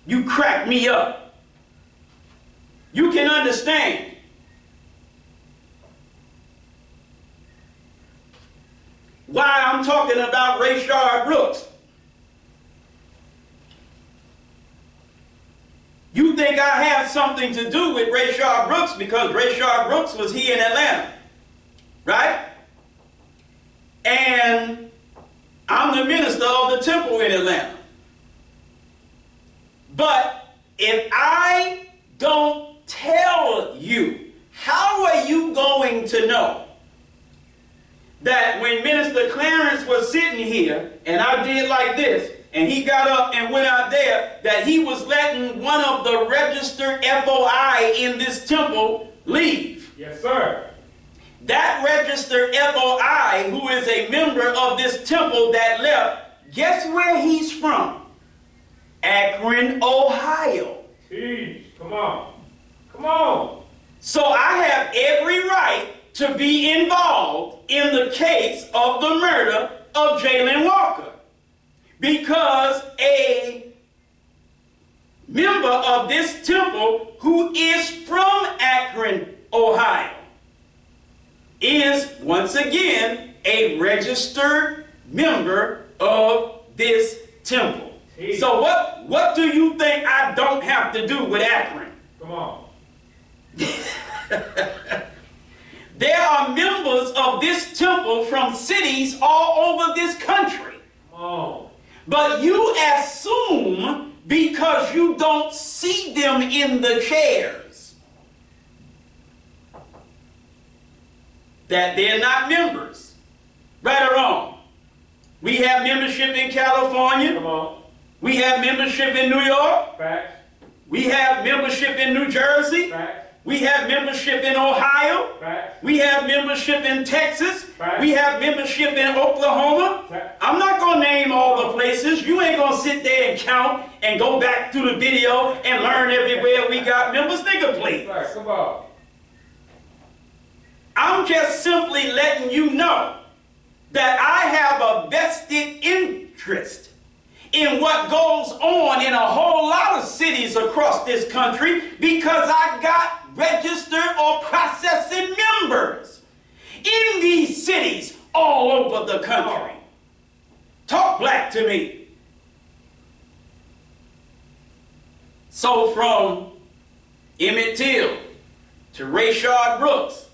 You crack me up. You can understand. Why I'm talking about Rayshard Brooks. You think I have something to do with Rayshard Brooks because Rayshard Brooks was here in Atlanta, right? And I'm the minister of the temple in Atlanta. But if I don't tell you, how are you going to know that when Minister Clarence was sitting here and I did like this and he got up and went out there, that he was letting one of the registered FOI in this temple leave? Yes, sir. That registered FOI, who is a member of this temple that left, guess where he's from? Akron, Ohio. Jeez, come on. Come on. So I have every right to be involved in the case of the murder of Jayland Walker, because a member of this temple who is from Akron, Ohio, is once again a registered member of this temple. Jeez. So what do you think I don't have to do with Akron? Come on. There are members of this temple from cities all over this country. Come on. But you assume because you don't see them in the chairs that they're not members. Right or wrong? We have membership in California. Come on. We have membership in New York. Facts. We have membership in New Jersey. Facts. We have membership in Ohio. Facts. We have membership in Texas. Facts. We have membership in Oklahoma. Facts. I'm not going to name all the places. You ain't going to sit there and count and go back through the video and learn everywhere we got members. Nigga, please. Facts. Come on. I'm just simply letting you know that I have a vested interest in what goes on in a whole lot of cities across this country, because I got registered or processing members in these cities all over the country. Talk black to me. So from Emmett Till to Rayshard Brooks,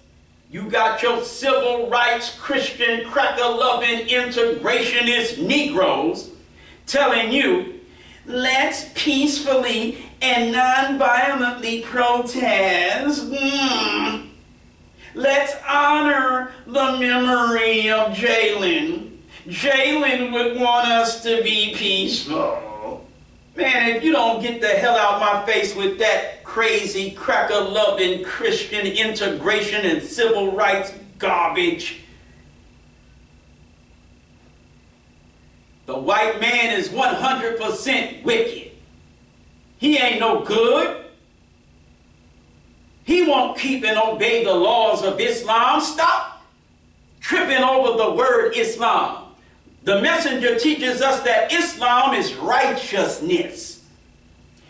you got your civil rights, Christian, cracker-loving, integrationist Negroes telling you, let's peacefully and non-violently protest. Let's honor the memory of Jayland. Jayland would want us to be peaceful. Man, if you don't get the hell out my face with that crazy, cracker-loving Christian integration and civil rights garbage. The white man is 100% wicked. He ain't no good. He won't keep and obey the laws of Islam. Stop tripping over the word Islam. The messenger teaches us that Islam is righteousness.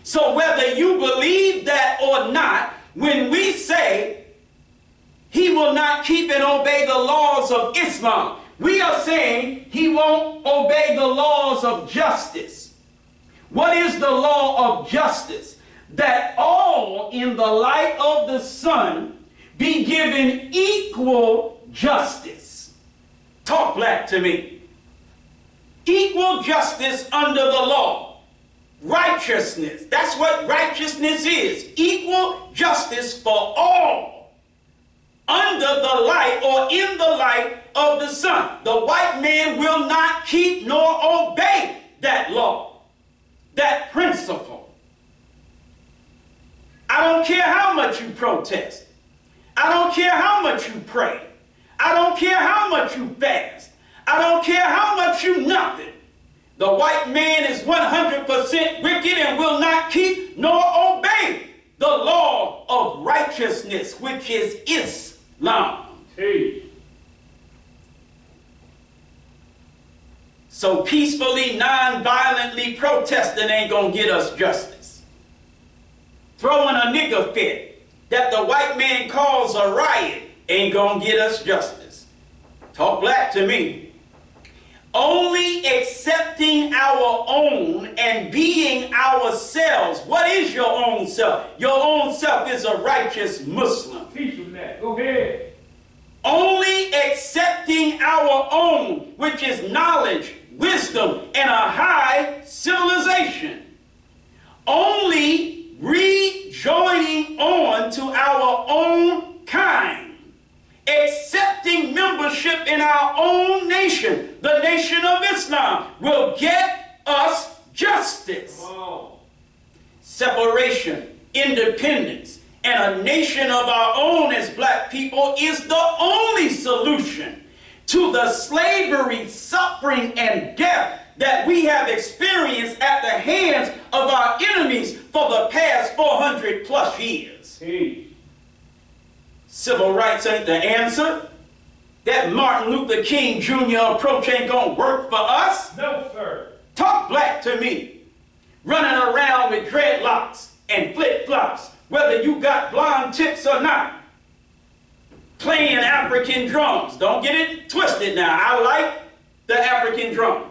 So whether you believe that or not, when we say he will not keep and obey the laws of Islam, we are saying he won't obey the laws of justice. What is the law of justice? That all in the light of the sun be given equal justice. Talk black to me. Equal justice under the law. Righteousness. That's what righteousness is. Equal justice for all. Under the light or in the light of the sun. The white man will not keep nor obey that law, that principle. I don't care how much you protest. I don't care how much you pray. I don't care how much you fast. I don't care how much you nothing. The white man is 100% wicked and will not keep nor obey the law of righteousness, which is Islam. Hey. So peacefully, non-violently protesting ain't gonna get us justice. throwing a nigger fit that the white man calls a riot ain't gonna get us justice. Talk black to me. Only accepting our own and being ourselves. What is your own self? Your own self is a righteous Muslim. Teach them that. Go ahead. Only accepting our own, which is knowledge, wisdom, and a high civilization. Only rejoining on to our own kind. Accepting membership in our own nation, the nation of Islam, will get us justice. Come on. Separation, independence, and a nation of our own as black people is the only solution to the slavery, suffering, and death that we have experienced at the hands of our enemies for the past 400 plus years. Teach. Civil rights ain't the answer. That Martin Luther King Jr. approach ain't gonna work for us. No, sir. Talk black to me. Running around with dreadlocks and flip-flops, whether you got blonde tips or not. Playing African drums. Don't get it twisted now. I like the African drum.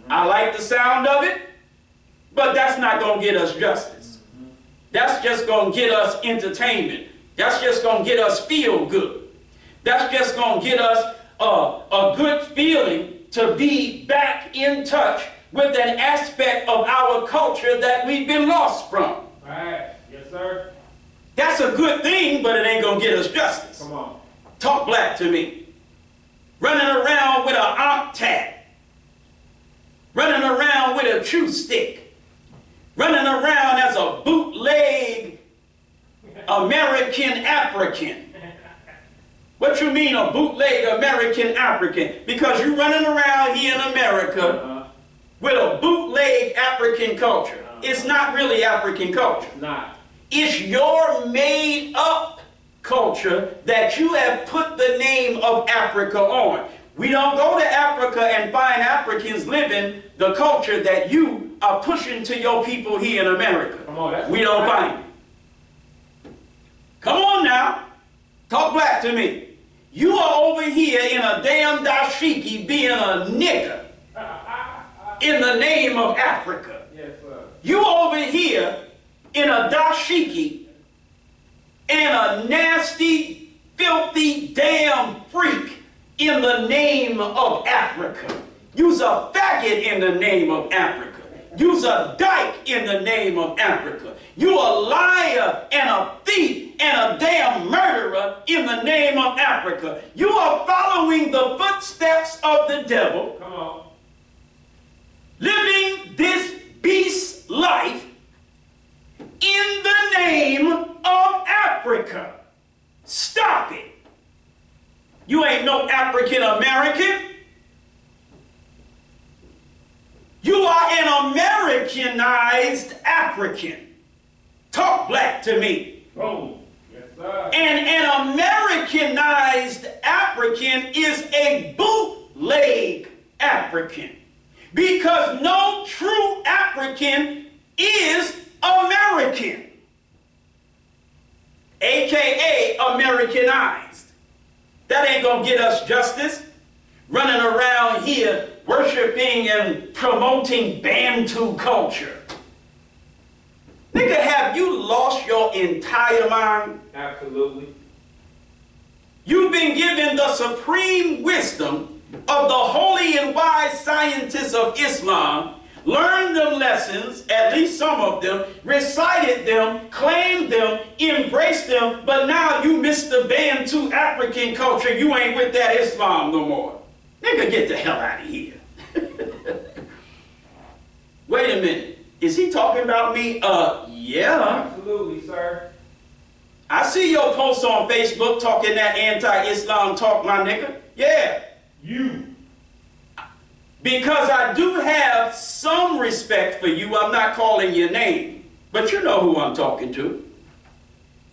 I like the sound of it, but that's not gonna get us justice. That's just gonna get us entertainment. That's just going to get us feel good. That's just going to get us a good feeling to be back in touch with an aspect of our culture that we've been lost from. Right. Yes, sir. That's a good thing, but it ain't going to get us justice. Come on. Talk black to me. Running around with an octat. Running around with a chew stick. Running around as a bootleg American African. What you mean a bootleg American African? Because you're running around here in America with a bootleg African culture. It's not really African culture. Not. It's your made up culture that you have put the name of Africa on. We don't go to Africa and find Africans living the culture that you are pushing to your people here in America. Come on, we don't find it. Come on now. Talk black to me. You are over here in a damn dashiki being a nigger in the name of Africa. Yes, sir. You over here in a dashiki and a nasty, filthy, damn freak in the name of Africa. You's a faggot in the name of Africa. You's a dyke in the name of Africa. You a liar and a thief and a damn murderer in the name of Africa. You are following the footsteps of the devil. Come on. Living this beast life in the name of Africa. Stop it. You ain't no African American. You are an Americanized African. Talk black to me. Oh, yes, sir. And an Americanized African is a bootleg African. Because no true African is American. AKA Americanized. That ain't gonna get us justice. Running around here worshiping and promoting Bantu culture. Nigga, have you lost your entire mind? Absolutely. You've been given the supreme wisdom of the holy and wise scientists of Islam, learned them lessons, at least some of them, recited them, claimed them, embraced them, but now you miss the Bantu African culture. You ain't with that Islam no more. Nigga, get the hell out of here. Wait a minute. Is he talking about me? Yeah. Absolutely, sir. I see your posts on Facebook talking that anti-Islam talk, my nigga. Yeah. You. Because I do have some respect for you. I'm not calling your name. But you know who I'm talking to.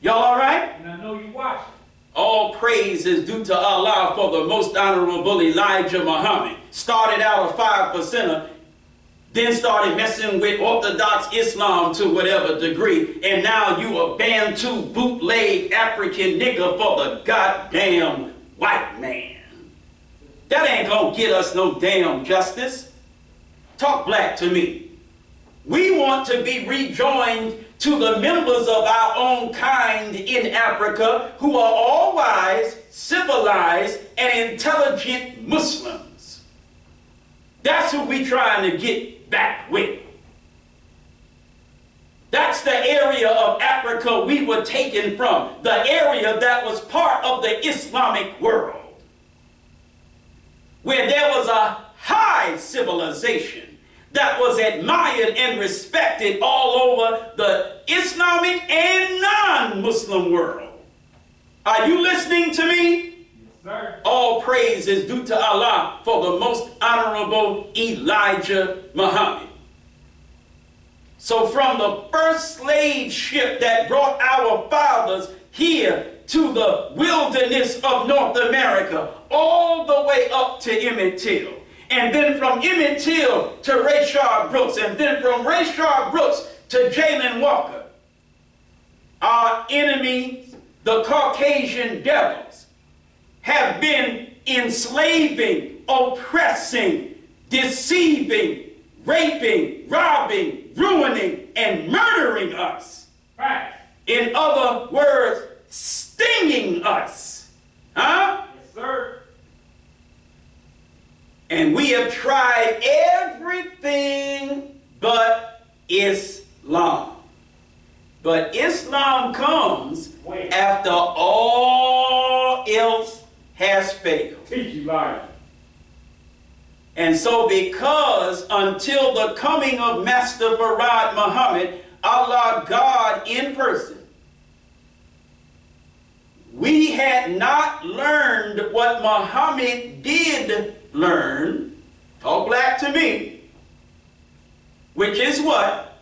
Y'all all right? And I know you watching. All praise is due to Allah for the most honorable Elijah Muhammad. Started out a 5%er, then started messing with Orthodox Islam to whatever degree, and now you a Bantu bootleg African nigger for the goddamn white man. That ain't gonna get us no damn justice. Talk black to me. We want to be rejoined to the members of our own kind in Africa who are all wise, civilized, and intelligent Muslims. That's who we trying to get back with. That's the area of Africa we were taken from, the area that was part of the Islamic world, where there was a high civilization that was admired and respected all over the Islamic and non-Muslim world. Are you listening to me? Yes, sir. All praise is due to Allah for the most honorable Elijah Muhammad. So from the first slave ship that brought our fathers here to the wilderness of North America, all the way up to Emmett Till, and then from Emmett Till to Rayshard Brooks, and then from Rayshard Brooks to Jayland Walker, our enemies, the Caucasian devils, have been enslaving, oppressing, deceiving, raping, robbing, ruining, and murdering us. Right. In other words, stinging us. Huh? Yes, sir. And we have tried everything but Islam. But Islam comes after all else has failed. Teach you life. And so because until the coming of Master Farad Muhammad, Allah God in person, we had not learned what Muhammad did learn, talk black to me, which is what?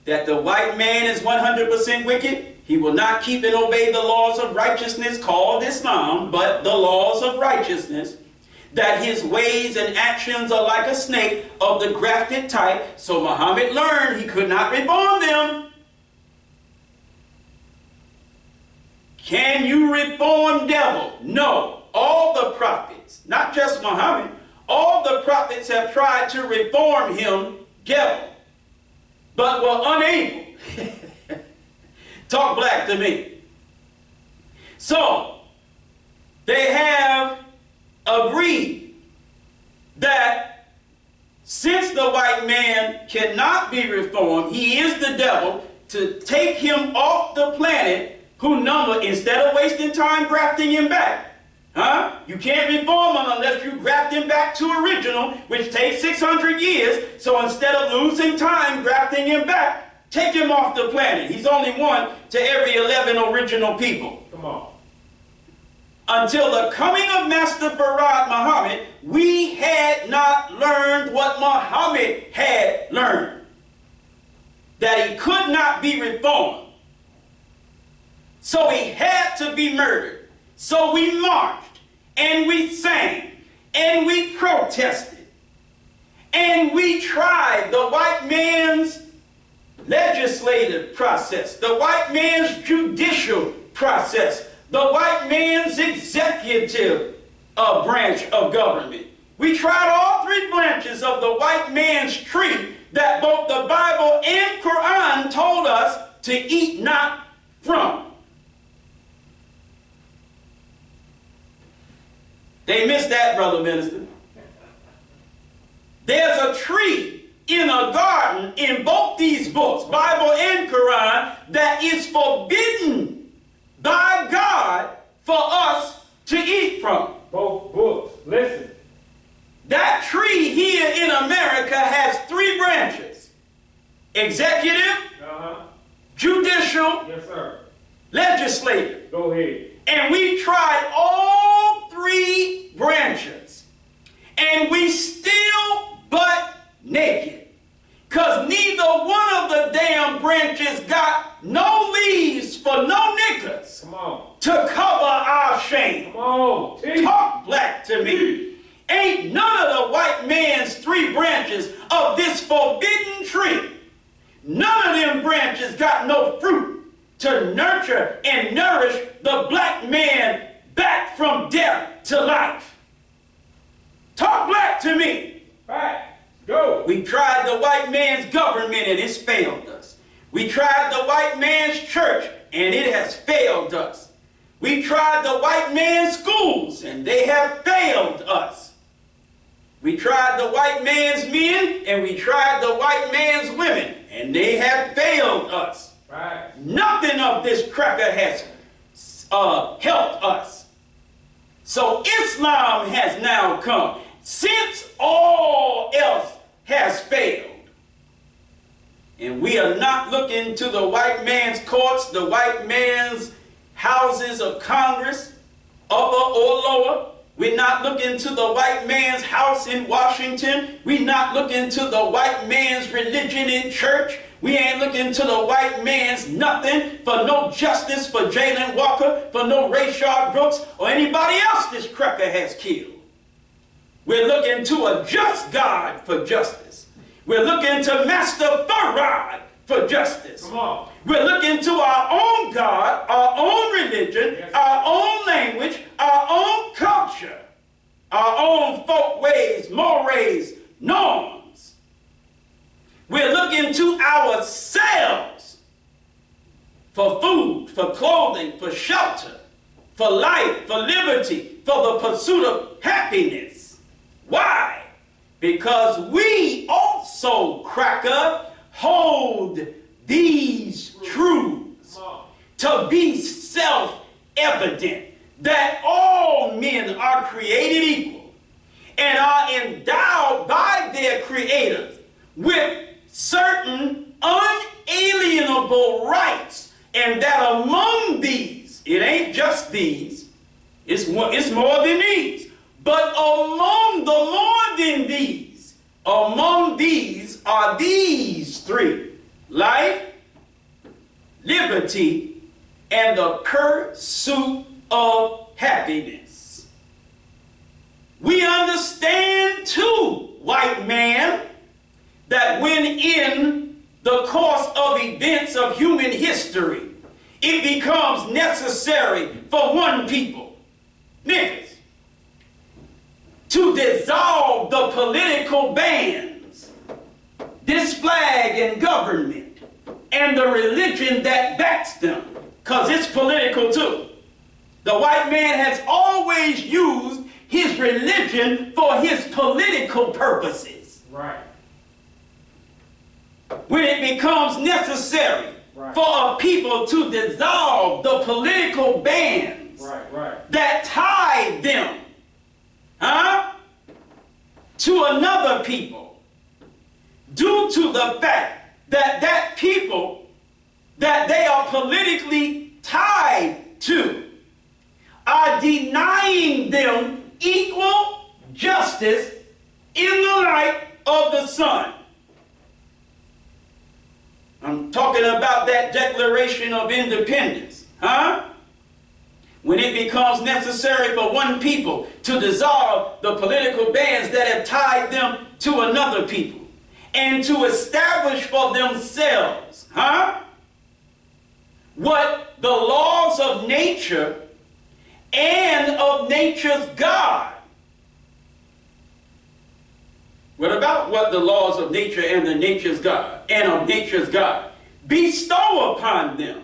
That the white man is 100% wicked. He will not keep and obey the laws of righteousness called Islam, but the laws of righteousness. That his ways and actions are like a snake of the grafted type. So Muhammad learned he could not reform them. Can you reform devil? No. All the prophets, not just Muhammad, all the prophets have tried to reform him, devil, but were unable. Talk black to me. So, they have agreed that since the white man cannot be reformed, he is the devil, to take him off the planet, who number, instead of wasting time grafting him back. Huh? You can't reform him unless you graft him back to original, which takes 600 years. So instead of losing time grafting him back, take him off the planet. He's only one to every 11 original people. Come on. Until the coming of Master Farad Muhammad, we had not learned what Muhammad had learned. That he could not be reformed. So he had to be murdered. So we marched, and we sang, and we protested, and we tried the white man's legislative process, the white man's judicial process, the white man's executive branch of government. We tried all three branches of the white man's tree that both the Bible and Quran told us to eat not from. They missed that, brother minister. There's a tree in a garden in both these books, Bible and Quran, that is forbidden by God for us to eat from. Both books. Listen. That tree here in America has three branches. Executive, judicial, Yes, sir. legislative. Go ahead. And we tried all three branches, and we still butt naked, because neither one of the damn branches got no leaves for no niggas Come on. to cover our shame. Come on. Teach. Talk black to me. Ain't none of the white man's 3 branches of this forbidden tree. None of them branches got no fruit to nurture and nourish the black man back from death to life. Talk black to me. Right. Go. We tried the white man's government and it's failed us. We tried the white man's church and it has failed us. We tried the white man's schools and they have failed us. We tried the white man's men and we tried the white man's women and they have failed us. Right. Nothing of this cracker has helped us. So Islam has now come. Since all else has failed, and we are not looking to the white man's courts, the white man's houses of Congress, upper or lower. We're not looking to the white man's house in Washington. We're not looking to the white man's religion in church. We ain't looking to the white man's nothing for no justice for Jayland Walker, for no Rayshard Brooks, or anybody else this cracker has killed. We're looking to a just God for justice. We're looking to Master Farad for justice. Come on. We're looking to our own God, our own religion, yes, our own language, our own culture, our own folk ways, mores, norms. We're looking to ourselves for food, for clothing, for shelter, for life, for liberty, for the pursuit of happiness. Why? Because we also, cracker, hold these truths to be self-evident that all men are created equal and are endowed by their creators with certain unalienable rights, and that among these, it ain't just these, it's more than these, but among these are these 3: life, liberty, and the pursuit of happiness. We understand too, white man, that when in the course of events of human history, it becomes necessary for one people, niggas, to dissolve the political bands, this flag and government, and the religion that backs them, because it's political too. The white man has always used his religion for his political purposes. Right. When it becomes necessary for a people to dissolve the political bands that tie them to another people, due to the fact that that people that they are politically tied to are denying them equal justice in the light of the sun. I'm talking about that Declaration of Independence, when it becomes necessary for one people to dissolve the political bands that have tied them to another people and to establish for themselves what the laws of nature and of nature's God. What about what the laws of nature and the nature's God and of nature's God bestow upon them?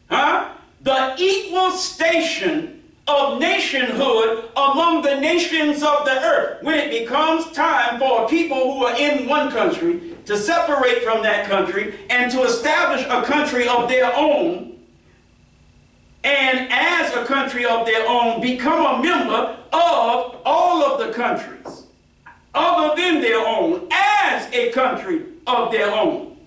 The equal station of nationhood among the nations of the earth. When it becomes time for people who are in one country to separate from that country and to establish a country of their own, and as a country of their own, become a member of all of the countries other than their own, as a country of their own.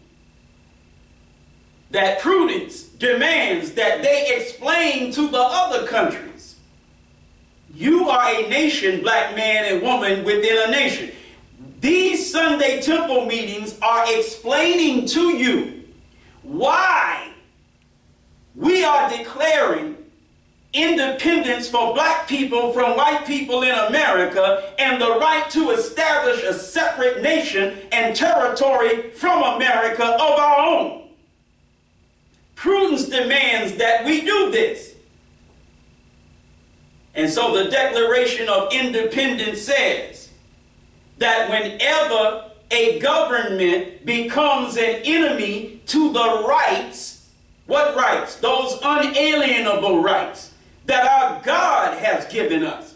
That prudence demands that they explain to the other countries, you are a nation, black man and woman, within a nation. These Sunday temple meetings are explaining to you why we are declaring independence for black people from white people in America and the right to establish a separate nation and territory from America of our own. Prudence demands that we do this. And so the Declaration of Independence says that whenever a government becomes an enemy to the rights, what rights? Those unalienable rights that our God has given us.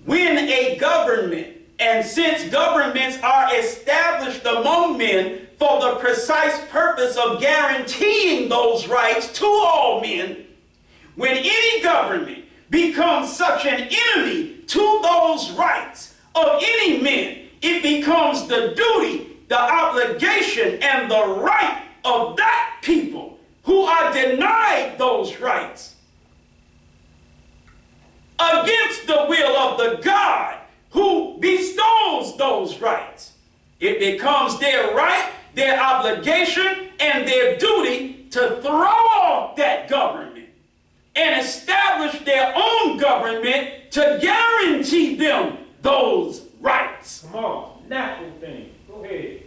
When a government, and since governments are established among men for the precise purpose of guaranteeing those rights to all men, when any government becomes such an enemy to those rights of any men, it becomes the duty, the obligation, and the right of that people who are denied those rights against the will of the God who bestows those rights. It becomes their right, their obligation, and their duty to throw off that government and establish their own government to guarantee them those rights. Come on, natural thing. Go ahead.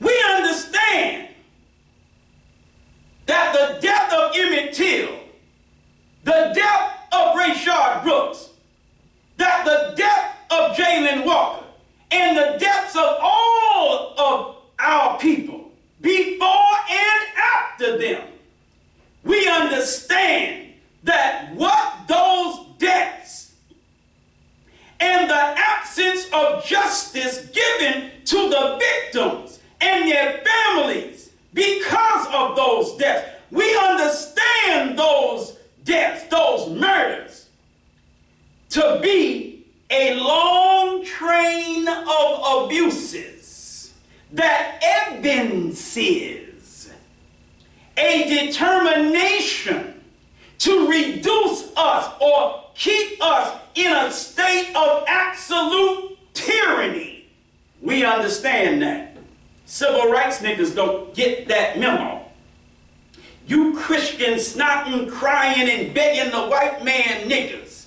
We understand that the death of Emmett Till, the death of Rayshard Brooks, that the death of Jayland Walker, and the deaths of all of our people before and after them, we understand that what those deaths and the absence of justice given to the victims and their families because of those deaths, we understand those deaths, those murders, to be a long train of abuses that evinces a determination to reduce us or keep us in a state of absolute tyranny. We understand that. Civil rights niggas don't get that memo. You Christians snotting, crying, and begging the white man niggas,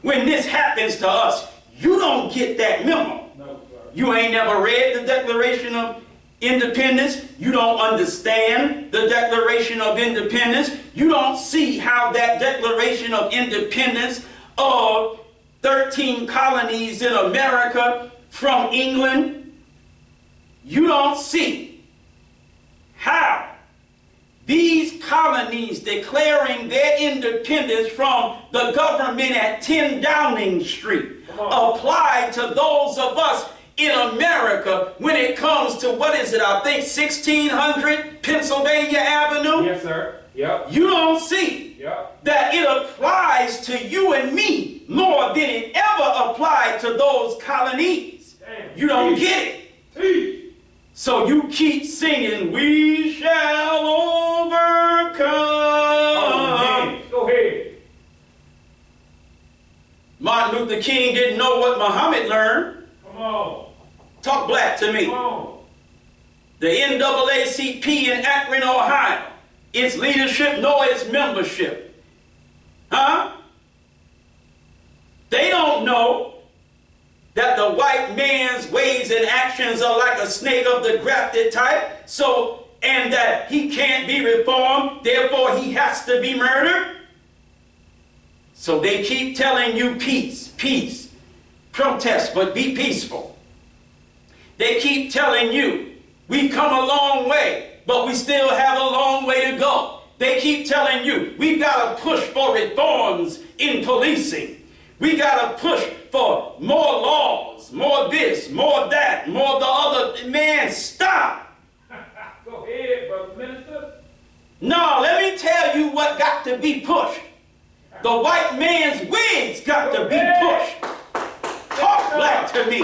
when this happens to us, you don't get that memo. No, sir. You ain't never read the Declaration of Independence. You don't understand the Declaration of Independence. You don't see how that Declaration of Independence of 13 colonies in America from England, you don't see how these colonies declaring their independence from the government at 10 Downing Street apply to those of us in America when it comes to, what is it, I think 1600 Pennsylvania Avenue? Yes, sir. Yep. You don't see that it applies to you and me more than it ever applied to those colonies. Damn. You don't get it. So you keep singing, we shall overcome. Oh, go ahead. Martin Luther King didn't know what Muhammad learned. Come on. Talk black to me. Come on. The NAACP in Akron, Ohio, its leadership nor its membership. Huh? They don't know that the white man's ways and actions are like a snake of the grafted type, and that he can't be reformed, therefore he has to be murdered. So they keep telling you peace, peace, protest, but be peaceful. They keep telling you we've come a long way, but we still have a long way to go. They keep telling you we've got to push for reforms in policing. We got to push for more laws, more this, more that, more the other. Man, stop. Go ahead, brother minister. No, let me tell you what got to be pushed. The white man's wigs got to be pushed. Talk black to me.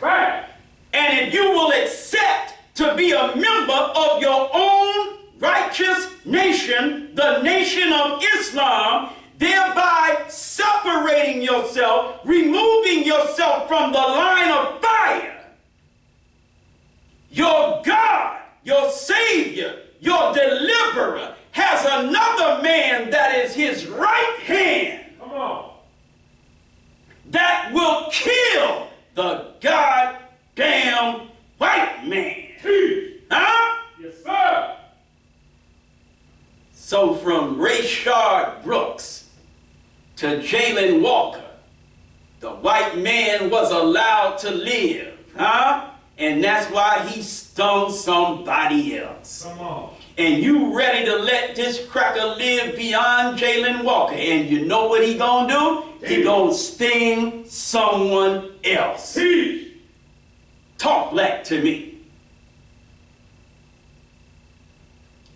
Right. And if you will accept to be a member of your own righteous nation, the nation of Islam, thereby separating yourself, removing yourself from the line of fire, your God, your Savior, your deliverer, has another So from Rayshard Brooks to Jayland Walker, the white man was allowed to live, huh? And that's why he stung somebody else. Come on. And you ready to let this cracker live beyond Jayland Walker. And you know what he gonna do? He gonna sting someone else. Teach. Talk black to me.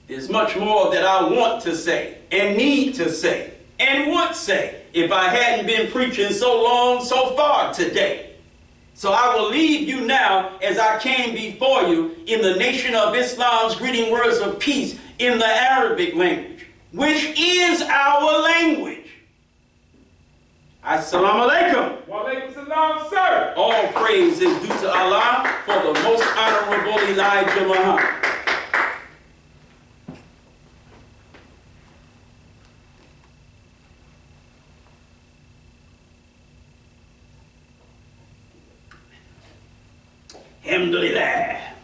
There's much more that I want to say and need to say and would say if I hadn't been preaching so long so far today. So I will leave you now as I came before you in the Nation of Islam's greeting words of peace in the Arabic language, which is our language. Assalamu alaikum. Wa alaikum salam, sir. All praise is due to Allah for the most honorable Elijah Muhammad. Alhamdulillah.